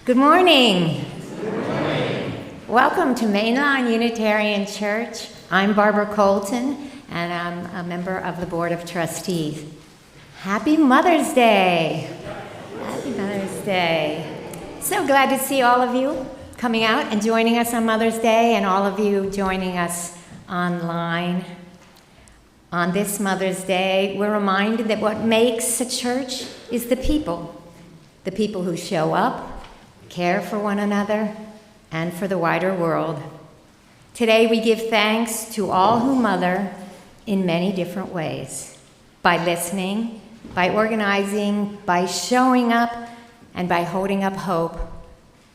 Good morning. Good morning. Welcome to Mainline Unitarian Church. I'm Barbara Colton, and I'm a member of the Board of Trustees. Happy Mother's Day. Happy Mother's Day. So glad to see all of you coming out and joining us on Mother's Day, and all of you joining us online. On this Mother's Day, we're reminded that what makes a church is the people who show up, care for one another, and for the wider world. Today we give thanks to all who mother in many different ways, by listening, by organizing, by showing up, and by holding up hope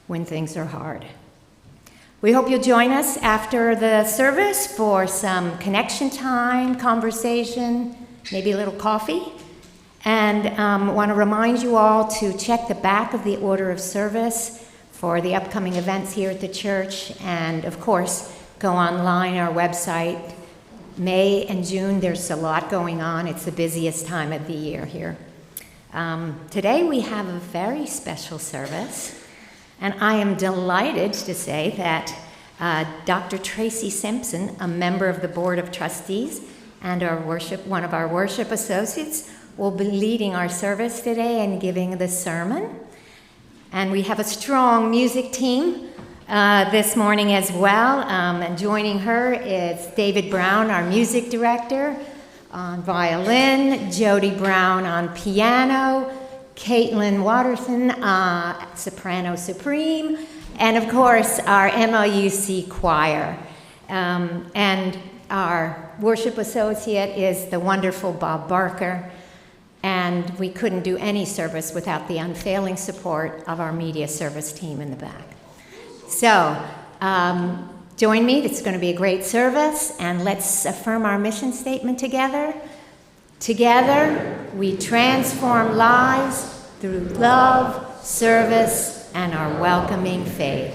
when things are hard. We hope you'll join us after the service for some connection time, conversation, maybe a little coffee. And want to remind you all to check the back of the order of service for the upcoming events here at the church. And of course, go online, our website. May and June, there's a lot going on. It's the busiest time of the year here. Today we have a very special service. And I am delighted to say that Dr. Tracy Simpson, a member of the Board of Trustees and one of our worship associates, will be leading our service today and giving the sermon. And we have a strong music team this morning as well. And joining her is David Brown, our music director, on violin, Jodie Brown on piano, Kaitlyn Waterson, soprano supreme, and of course our MLUC Choir. And our worship associate is the wonderful Bob Barker. And we couldn't do any service without the unfailing support of our media service team in the back. So join me. It's going to be a great service, and let's affirm our mission statement together. Together, we transform lives through love, service, and our welcoming faith.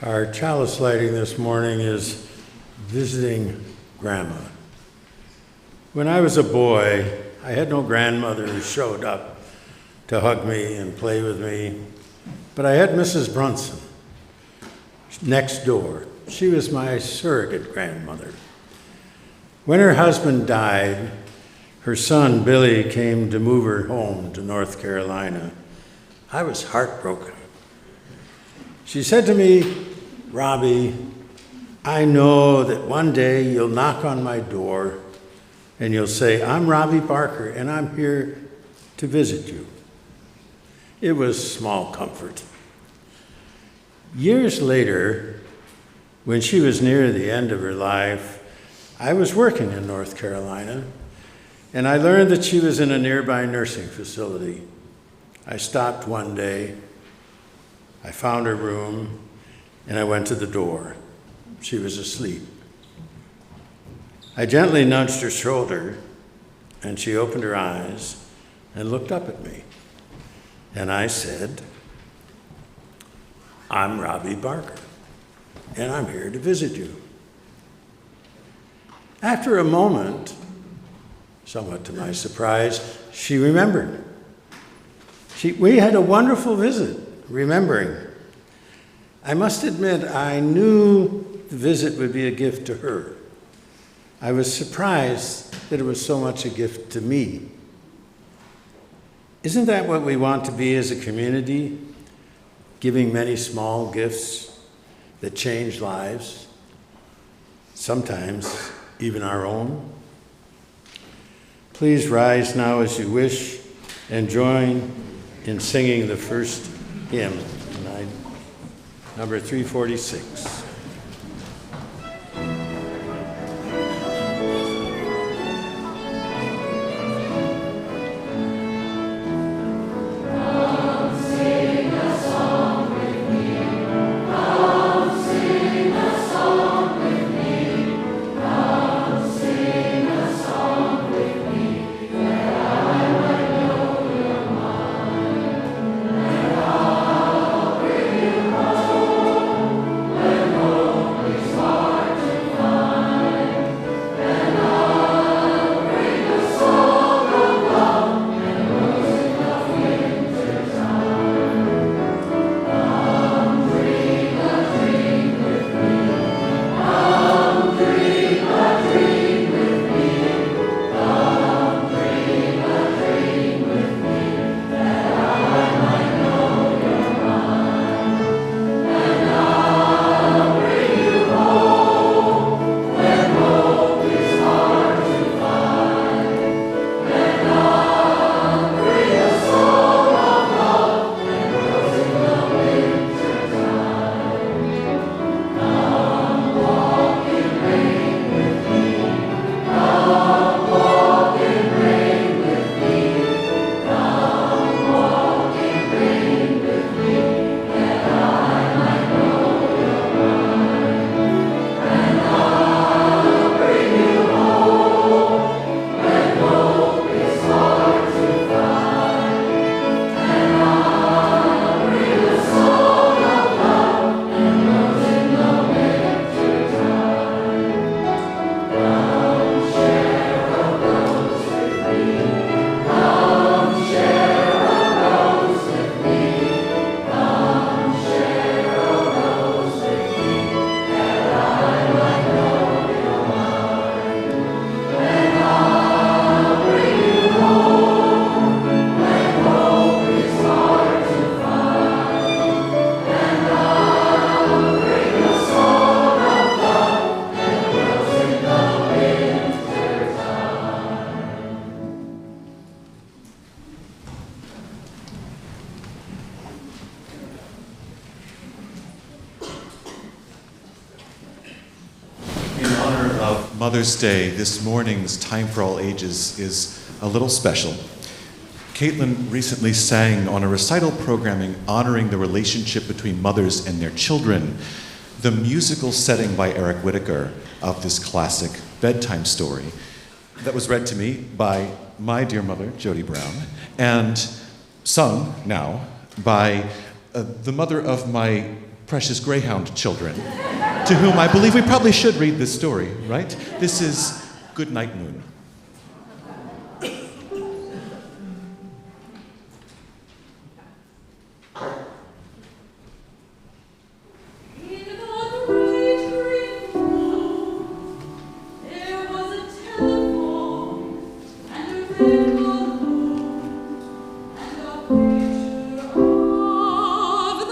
Our chalice lighting this morning is visiting Grandma. When I was a boy, I had no grandmother who showed up to hug me and play with me, but I had Mrs. Brunson next door. She was my surrogate grandmother. When her husband died, her son Billy came to move her home to North Carolina. I was heartbroken. She said to me, "Robbie, I know that one day you'll knock on my door and you'll say, 'I'm Robbie Barker and I'm here to visit you.'" It was small comfort. Years later, when she was near the end of her life, I was working in North Carolina, and I learned that she was in a nearby nursing facility. I stopped one day, I found her room, and I went to the door. She was asleep. I gently nudged her shoulder, and she opened her eyes and looked up at me. And I said, "I'm Robbie Barker, and I'm here to visit you." After a moment, somewhat to my surprise, she remembered. We had a wonderful visit, remembering. I must admit, I knew the visit would be a gift to her. I was surprised that it was so much a gift to me. Isn't that what we want to be as a community? Giving many small gifts that change lives, sometimes even our own. Please rise now as you wish and join in singing the first hymn, number 346. Mother's Day, this morning's Time for All Ages is a little special. Kaitlyn recently sang on a recital programming honoring the relationship between mothers and their children, the musical setting by Eric Whitacre of this classic bedtime story that was read to me by my dear mother, Jodie Brown, and sung now by the mother of my precious greyhound children, to whom I believe we probably should read this story, right? This is Goodnight Moon. Of the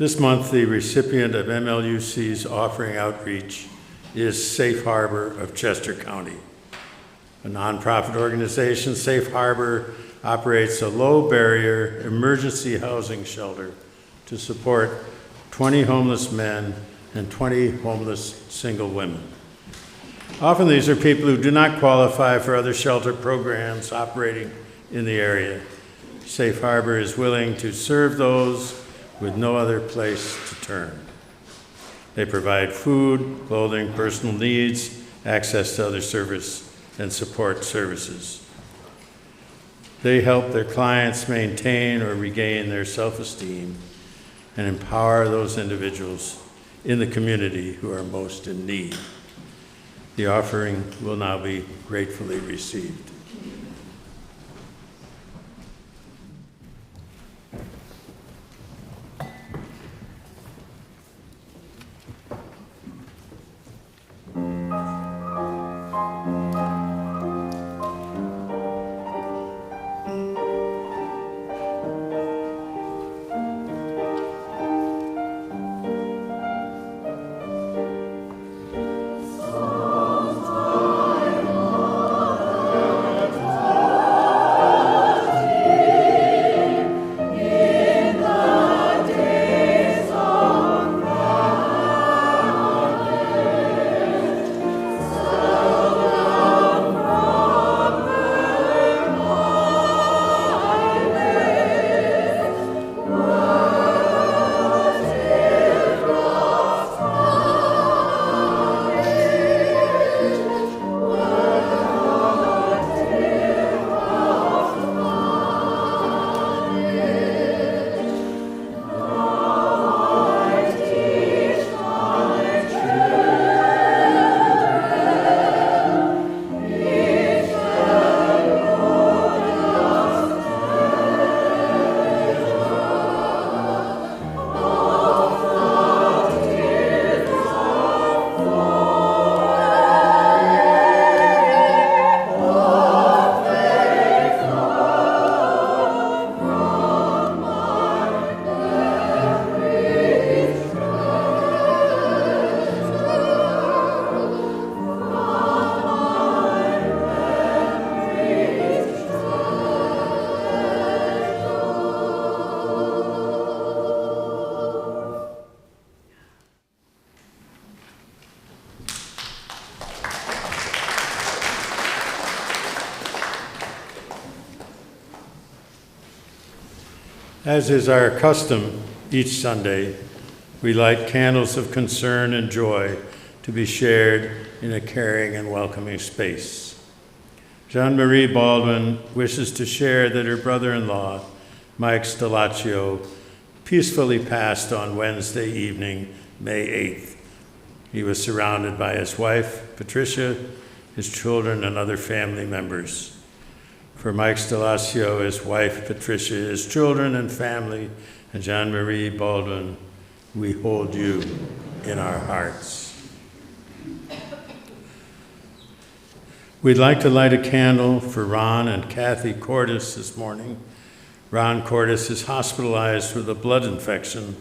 This month, the recipient of MLUC's offering outreach is Safe Harbor of Chester County. A nonprofit organization, Safe Harbor operates a low-barrier emergency housing shelter to support 20 homeless men and 20 homeless single women. Often these are people who do not qualify for other shelter programs operating in the area. Safe Harbor is willing to serve those with no other place to turn. They provide food, clothing, personal needs, access to other service and support services. They help their clients maintain or regain their self-esteem and empower those individuals in the community who are most in need. The offering will now be gratefully received. As is our custom each Sunday, we light candles of concern and joy to be shared in a caring and welcoming space. Jean-Marie Baldwin wishes to share that her brother-in-law, Mike Stelaccio, peacefully passed on Wednesday evening, May 8th. He was surrounded by his wife, Patricia, his children, and other family members. For Mike Stelaccio, his wife, Patricia, his children and family, and Jean-Marie Baldwin, we hold you in our hearts. We'd like to light a candle for Ron and Kathy Cordes this morning. Ron Cordes is hospitalized with a blood infection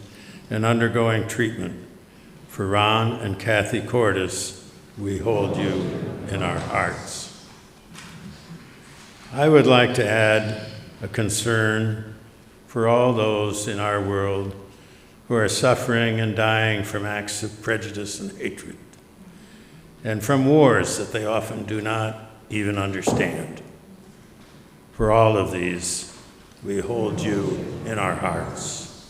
and undergoing treatment. For Ron and Kathy Cordes, we hold you in our hearts. I would like to add a concern for all those in our world who are suffering and dying from acts of prejudice and hatred, and from wars that they often do not even understand. For all of these, we hold you in our hearts.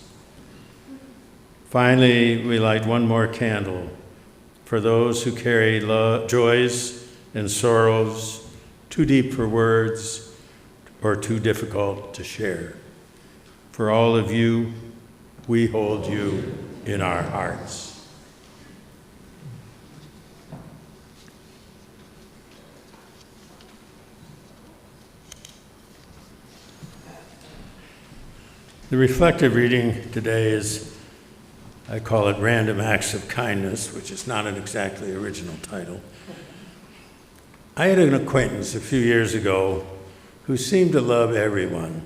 Finally, we light one more candle for those who carry joys and sorrows too deep for words or too difficult to share. For all of you, we hold you in our hearts. The reflective reading today is, I call it Random Acts of Kindness, which is not an exactly original title. I had an acquaintance a few years ago who seemed to love everyone.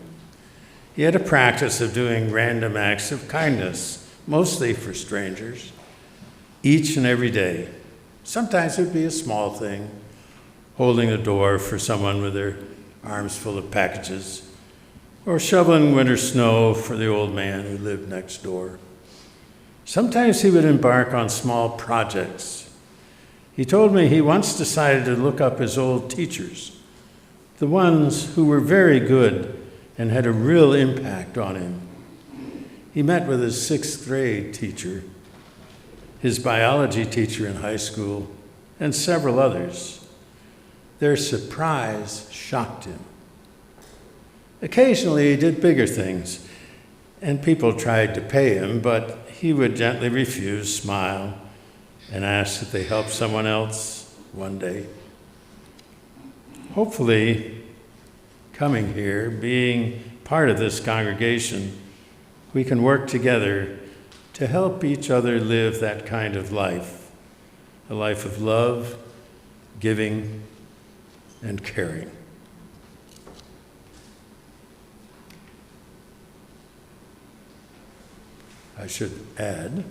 He had a practice of doing random acts of kindness mostly for strangers, each and every day. Sometimes it would be a small thing, holding a door for someone with their arms full of packages, or shoveling winter snow for the old man who lived next door. Sometimes he would embark on small projects. He told me he once decided to look up his old teachers, the ones who were very good and had a real impact on him. He met with his 6th grade teacher, his biology teacher in high school, and several others. Their surprise shocked him. Occasionally he did bigger things, and people tried to pay him, but he would gently refuse, smile, and ask if they help someone else one day. Hopefully, coming here, being part of this congregation, we can work together to help each other live that kind of life, a life of love, giving, and caring. I should add,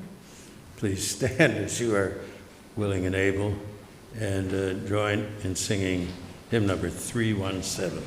please stand as you are willing and able, and join in singing hymn number 317.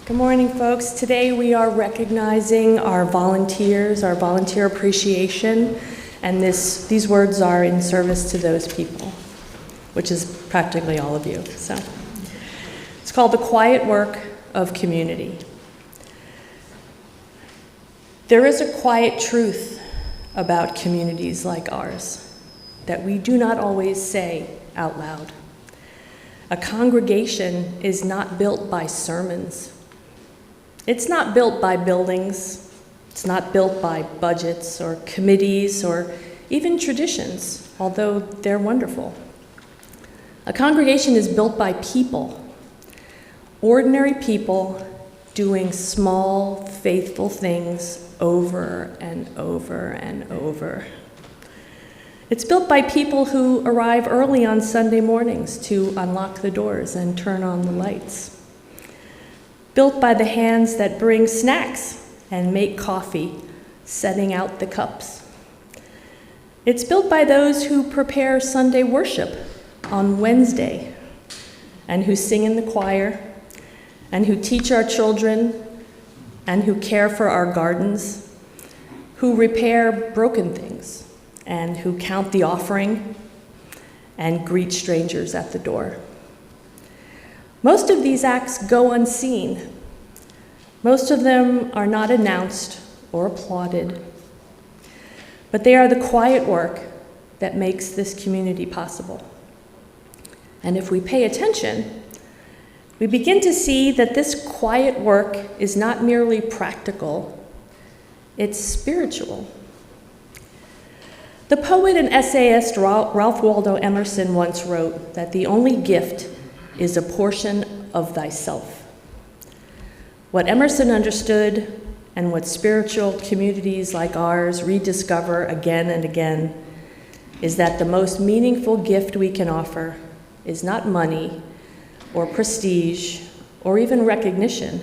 Good morning, folks. Today we are recognizing our volunteers, our volunteer appreciation, and these words are in service to those people, which is practically all of you. So it's called The Quiet Work of Community. There is a quiet truth about communities like ours that we do not always say out loud. A congregation is not built by sermons. It's not built by buildings. It's not built by budgets or committees or even traditions, although they're wonderful. A congregation is built by people, ordinary people doing small, faithful things over and over and over. It's built by people who arrive early on Sunday mornings to unlock the doors and turn on the lights. Built by the hands that bring snacks and make coffee, setting out the cups. It's built by those who prepare Sunday worship on Wednesday, and who sing in the choir, and who teach our children, and who care for our gardens, who repair broken things, and who count the offering and greet strangers at the door. Most of these acts go unseen. Most of them are not announced or applauded, but they are the quiet work that makes this community possible. And if we pay attention, we begin to see that this quiet work is not merely practical, it's spiritual. The poet and essayist Ralph Waldo Emerson once wrote that the only gift is a portion of thyself. What Emerson understood, and what spiritual communities like ours rediscover again and again, is that the most meaningful gift we can offer is not money or prestige or even recognition.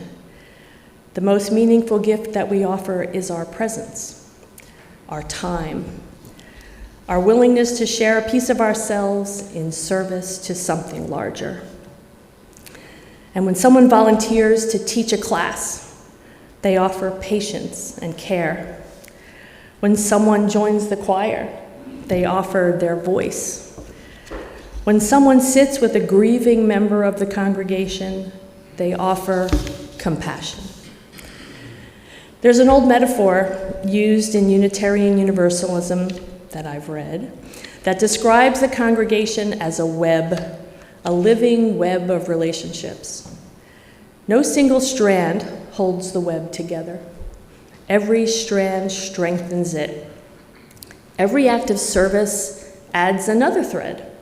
The most meaningful gift that we offer is our presence, our time, our willingness to share a piece of ourselves in service to something larger. And when someone volunteers to teach a class, they offer patience and care. When someone joins the choir, they offer their voice. When someone sits with a grieving member of the congregation, they offer compassion. There's an old metaphor used in Unitarian Universalism that I've read that describes the congregation as a web, a living web of relationships. No single strand holds the web together. Every strand strengthens it. Every act of service adds another thread.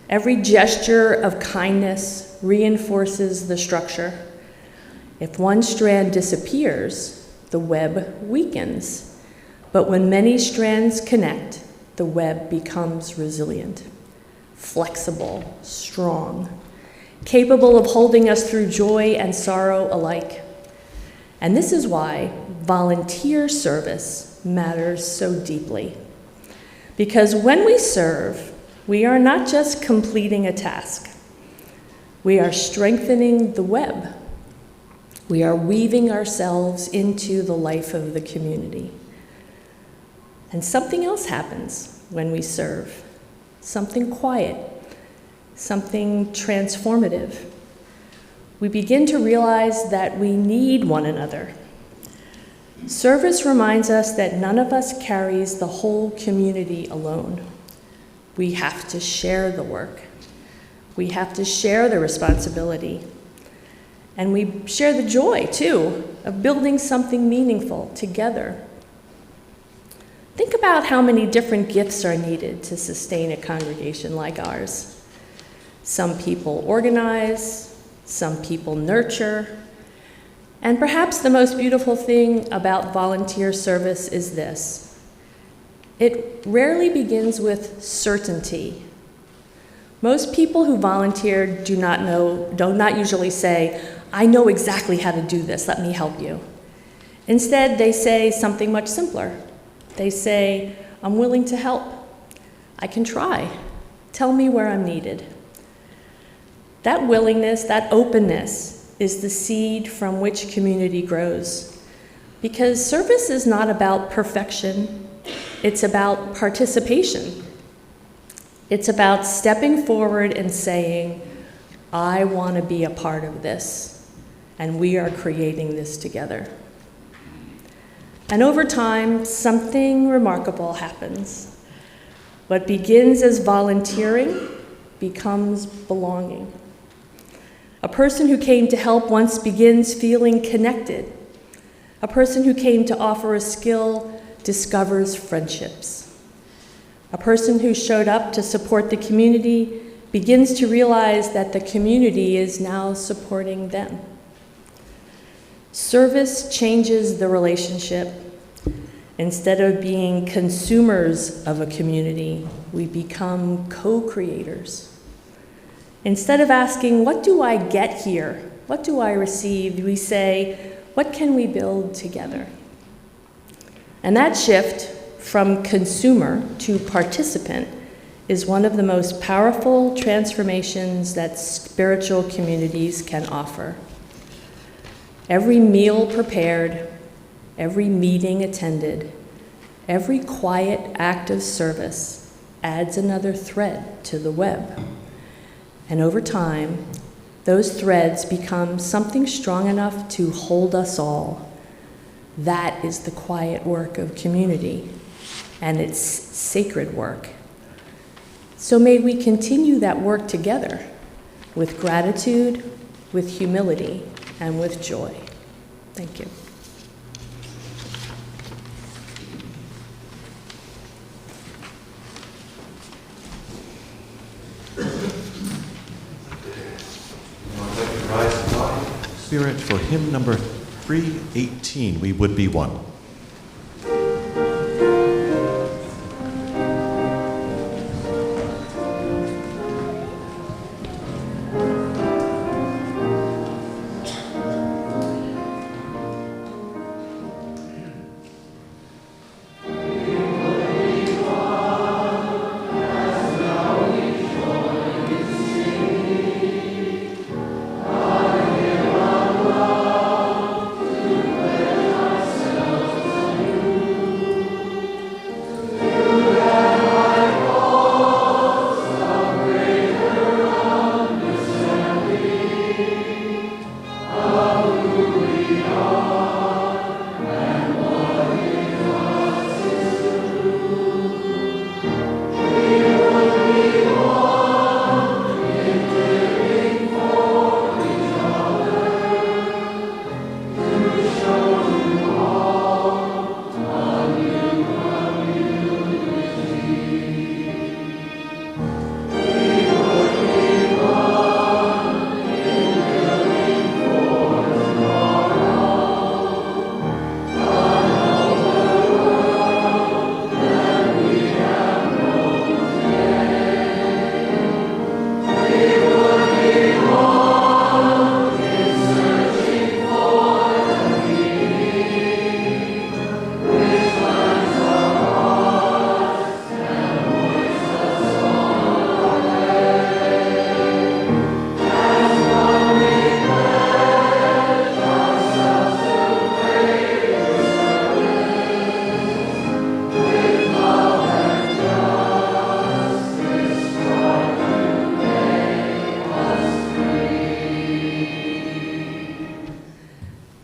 Every gesture of kindness reinforces the structure. If one strand disappears, the web weakens. But when many strands connect, the web becomes resilient, flexible, strong, capable of holding us through joy and sorrow alike. And this is why volunteer service matters so deeply. Because when we serve, we are not just completing a task. We are strengthening the web. We are weaving ourselves into the life of the community. And something else happens when we serve. Something quiet, something transformative. We begin to realize that we need one another. Service reminds us that none of us carries the whole community alone. We have to share the work. We have to share the responsibility. And we share the joy, too, of building something meaningful together. Think about how many different gifts are needed to sustain a congregation like ours. Some people organize, some people nurture, and perhaps the most beautiful thing about volunteer service is this. It rarely begins with certainty. Most people who volunteer do not usually say, I know exactly how to do this, let me help you. Instead, they say something much simpler. They say, I'm willing to help. I can try. Tell me where I'm needed. That willingness, that openness, is the seed from which community grows. Because service is not about perfection, it's about participation. It's about stepping forward and saying, I want to be a part of this, and we are creating this together. And over time, something remarkable happens. What begins as volunteering becomes belonging. A person who came to help once begins feeling connected. A person who came to offer a skill discovers friendships. A person who showed up to support the community begins to realize that the community is now supporting them. Service changes the relationship. Instead of being consumers of a community, we become co-creators. Instead of asking, what do I get here? What do I receive? We say, what can we build together? And that shift from consumer to participant is one of the most powerful transformations that spiritual communities can offer. Every meal prepared, every meeting attended, Every quiet act of service adds another thread to the web. And over time, those threads become something strong enough to hold us all. That is the quiet work of community, and it's sacred work. So may we continue that work together with gratitude, with humility, and with joy. Thank you. I'd like to rise in my spirit for hymn number 318, We Would Be One.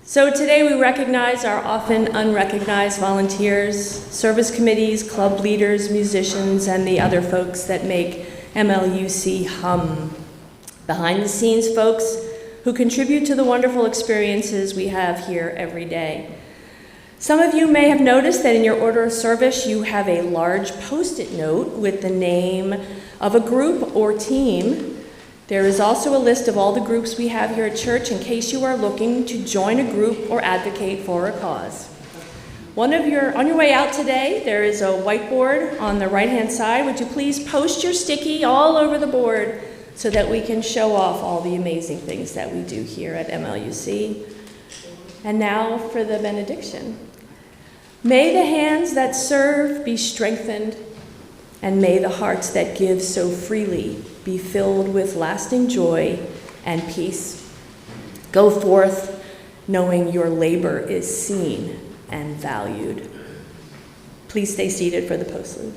So today we recognize our often unrecognized volunteers, service committees, club leaders, musicians, and the other folks that make MLUC hum. Behind the scenes folks who contribute to the wonderful experiences we have here every day. Some of you may have noticed that in your order of service you have a large Post-it note with the name of a group or team. There is also a list of all the groups we have here at church in case you are looking to join a group or advocate for a cause. On your way out today, there is a whiteboard on the right-hand side. Would you please post your sticky all over the board so that we can show off all the amazing things that we do here at MLUC. And now for the benediction. May the hands that serve be strengthened, and may the hearts that give so freely be filled with lasting joy and peace. Go forth knowing your labor is seen and valued. Please stay seated for the postlude.